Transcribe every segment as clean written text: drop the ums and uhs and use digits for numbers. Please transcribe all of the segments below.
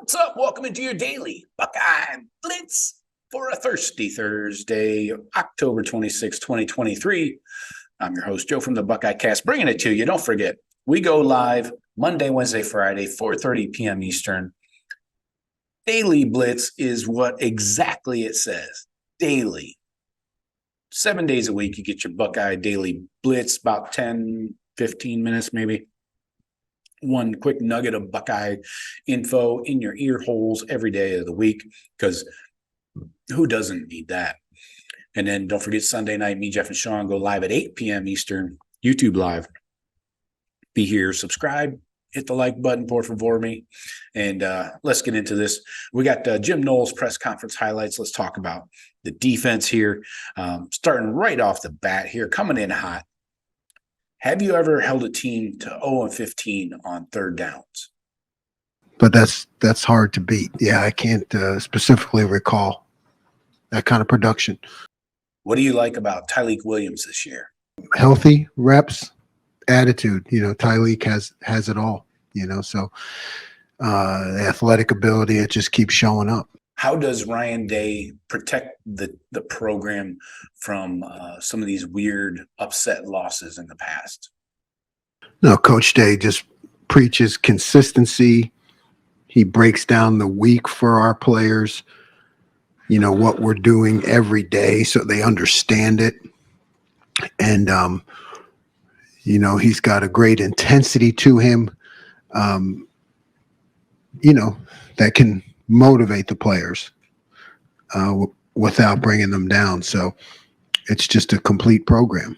What's up? Welcome into your Daily Buckeye Blitz for a thirsty Thursday, October 26, 2023. I'm your host, Joe from the Buckeye Cast, bringing it to you. Don't forget, we go live Monday, Wednesday, Friday, 4:30 p.m. Eastern. Daily Blitz is what exactly it says. Daily. 7 days a week, you get your Buckeye Daily Blitz, about 10, 15 minutes maybe. One quick nugget of Buckeye info in your ear holes every day of the week, because who doesn't need that? And then don't forget Sunday night, me, Jeff, and Sean go live at 8 p.m. Eastern, YouTube Live. Be here, subscribe, hit the like button, por favor me. And let's get into this. We got Jim Knowles press conference highlights. Let's talk about the defense here. Starting right off the bat here, coming in hot. Have you ever held a team to 0-15 on third downs? But that's hard to beat. Yeah, I can't specifically recall that kind of production. What do you like about Tyleik Williams this year? Healthy reps, attitude. Tyleik has it all. So the athletic ability, it just keeps showing up. How does Ryan Day protect the program from some of these weird upset losses in the past? No, Coach Day just preaches consistency. He breaks down the week for our players, what we're doing every day so they understand it. And, he's got a great intensity to him, that can motivate the players without bringing them down. So it's just a complete program.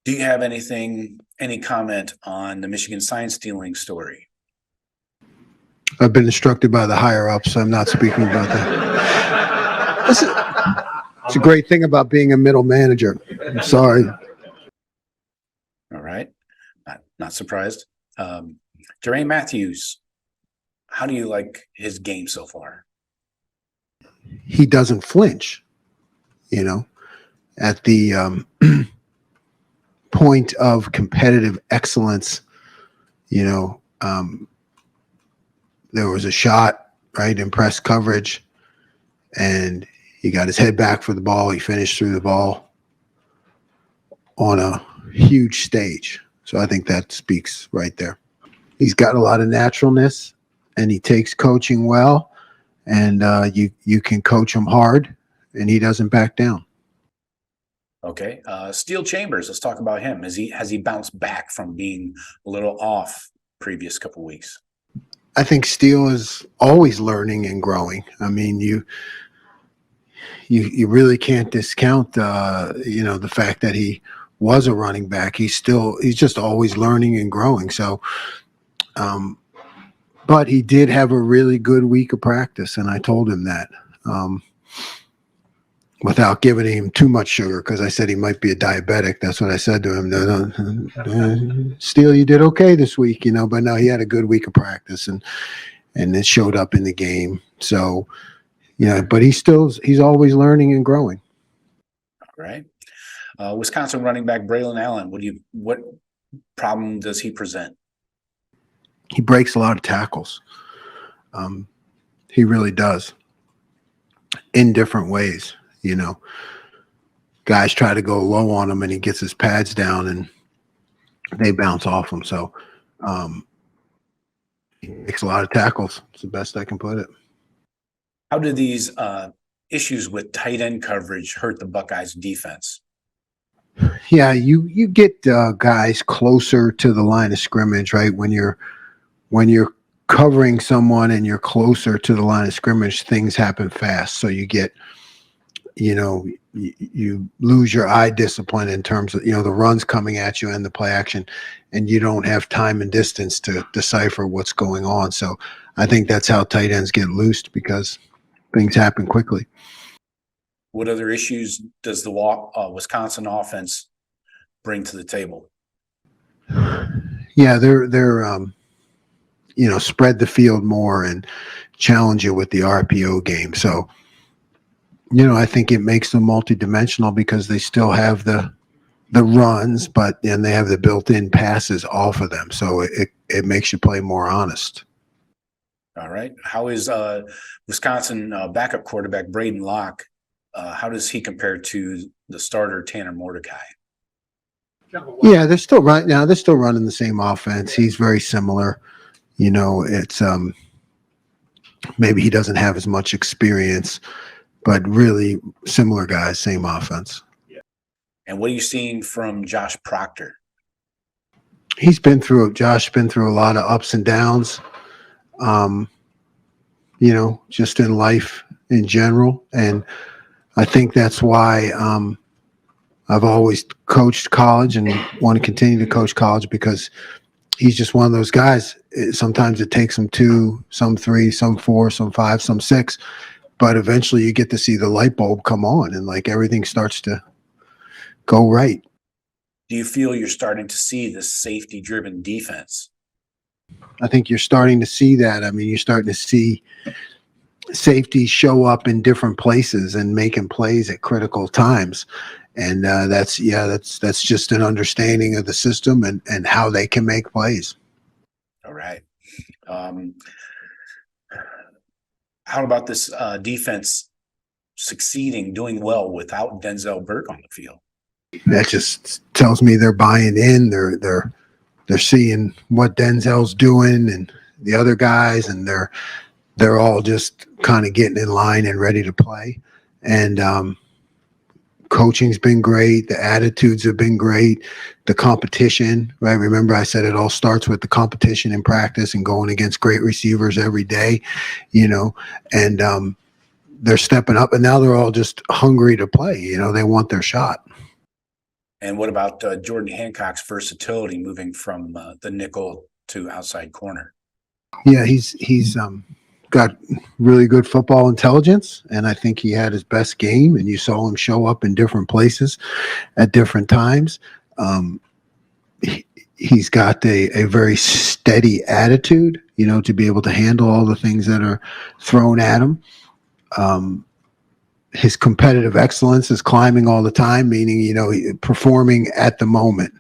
Do you have any comment on the Michigan sign stealing story? I've been instructed by the higher ups, so I'm not speaking about that. It's a great thing about being a middle manager. I'm sorry. All right. Not surprised. Jermaine Matthews, how do you like his game so far? He doesn't flinch, at the point of competitive excellence. There was a shot, right, in press coverage, and he got his head back for the ball. He finished through the ball on a huge stage. So I think that speaks right there. He's got a lot of naturalness, and he takes coaching well, and you can coach him hard, and he doesn't back down. Okay. Steel Chambers, let's talk about him. Has he bounced back from being a little off previous couple weeks? I think Steel is always learning and growing. I mean, you really can't discount the fact that he was a running back. He's just always learning and growing. So but he did have a really good week of practice, and I told him that without giving him too much sugar, because I said he might be a diabetic. That's what I said to him. No, Steele, you did okay this week, but no, he had a good week of practice, and it showed up in the game. So, but he's always learning and growing. All right. Wisconsin running back Braylon Allen, what problem does he present? He breaks a lot of tackles. He really does, in different ways. Guys try to go low on him, and he gets his pads down, and they bounce off him. So he makes a lot of tackles. It's the best I can put it. How do these issues with tight end coverage hurt the Buckeyes defense? Yeah, you get guys closer to the line of scrimmage, right? When you're covering someone and you're closer to the line of scrimmage, things happen fast. So you get, you lose your eye discipline in terms of, the runs coming at you and the play action, and you don't have time and distance to decipher what's going on. So I think that's how tight ends get loosed, because things happen quickly. What other issues does the Wisconsin offense bring to the table? Yeah, they're spread the field more and challenge you with the RPO game. So, I think it makes them multidimensional, because they still have the runs, but then they have the built-in passes off of them. So it makes you play more honest. All right. How is Wisconsin backup quarterback Braden Locke? How does he compare to the starter Tanner Mordecai? Yeah, they're still right now. They're still running the same offense. He's very similar. It's maybe he doesn't have as much experience, but really similar guys, same offense. And what are you seeing from Josh Proctor? Josh been through a lot of ups and downs, just in life in general. And I think that's why I've always coached college and want to continue to coach college, because he's just one of those guys. Sometimes it takes him 2, some 3, some 4, some 5, some 6, but eventually you get to see the light bulb come on and like everything starts to go right. Do you feel you're starting to see this safety-driven defense? I think you're starting to see that. I mean, you're starting to see safety show up in different places and making plays at critical times. And that's just an understanding of the system and how they can make plays. All right. How about this defense succeeding, doing well without Denzel Burke on the field? That just tells me they're buying in. They're seeing what Denzel's doing and the other guys, and they're all just kind of getting in line and ready to play. And coaching's been great. The attitudes have been great. The competition, right? Remember, I said it all starts with the competition in practice and going against great receivers every day, and they're stepping up, and now they're all just hungry to play. They want their shot. And what about Jordan Hancock's versatility moving from the nickel to outside corner? Yeah, he's got really good football intelligence, and I think he had his best game, and you saw him show up in different places at different times. He's got a very steady attitude, to be able to handle all the things that are thrown at him. His competitive excellence is climbing all the time, meaning, performing at the moment.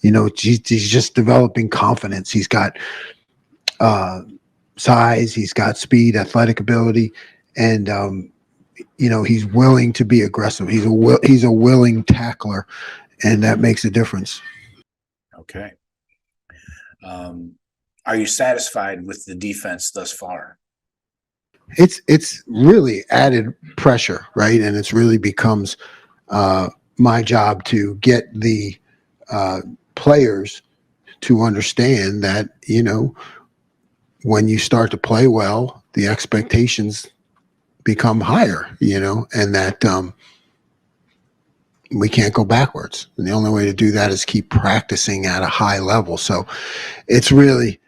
He's just developing confidence. He's got size, he's got speed, athletic ability, and he's willing to be aggressive. He's a willing tackler, and that makes a difference. Okay. Are you satisfied with the defense thus far? It's really added pressure, right? And it's really becomes my job to get the players to understand that, when you start to play well, the expectations become higher, and that we can't go backwards. And the only way to do that is keep practicing at a high level. So it's really,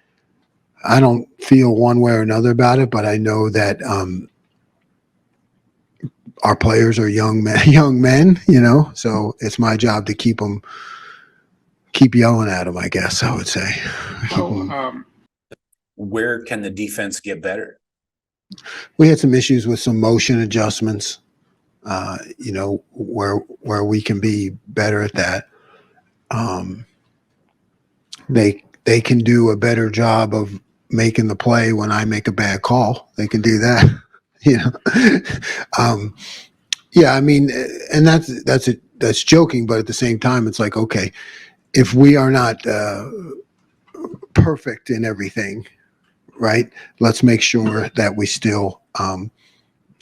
I don't feel one way or another about it, but I know that our players are young men, so it's my job to keep yelling at them, I guess I would say. Where can the defense get better? We had some issues with some motion adjustments, where we can be better at that. They can do a better job of making the play when I make a bad call. They can do that, yeah, I mean, and that's joking, but at the same time, it's like, okay, if we are not perfect in everything, right? Let's make sure that we still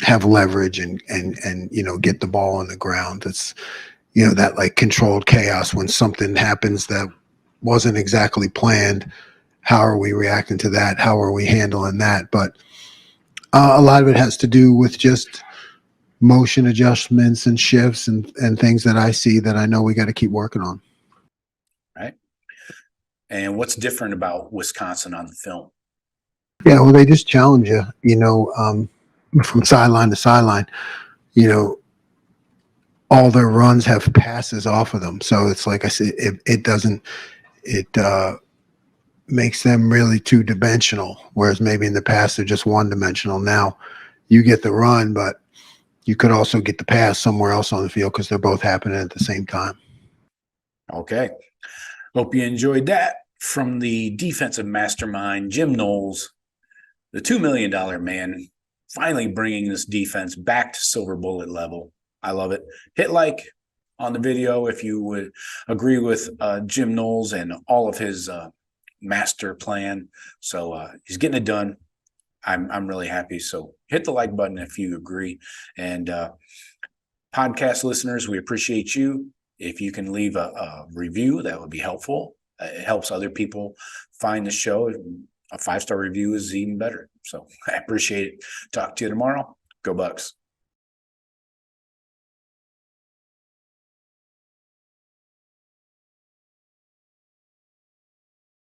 have leverage and get the ball on the ground. It's that like controlled chaos when something happens that wasn't exactly planned. How are we reacting to that? How are we handling that? But a lot of it has to do with just motion adjustments and shifts and things that I see that I know we got to keep working on. Right. And what's different about Wisconsin on the film? Yeah, well, they just challenge you, from sideline to sideline. All their runs have passes off of them. So it's like I said, it makes them really two-dimensional, whereas maybe in the past they're just one-dimensional. Now you get the run, but you could also get the pass somewhere else on the field because they're both happening at the same time. Okay. Hope you enjoyed that from the defensive mastermind, Jim Knowles. the $2 million man, finally bringing this defense back to silver bullet level. I love it. Hit like on the video if you would agree with Jim Knowles and all of his master plan. So he's getting it done. I'm really happy. So hit the like button if you agree. And podcast listeners, we appreciate you. If you can leave a review, that would be helpful. It helps other people find the show. A 5-star review is even better. So I appreciate it. Talk to you tomorrow. Go Bucks.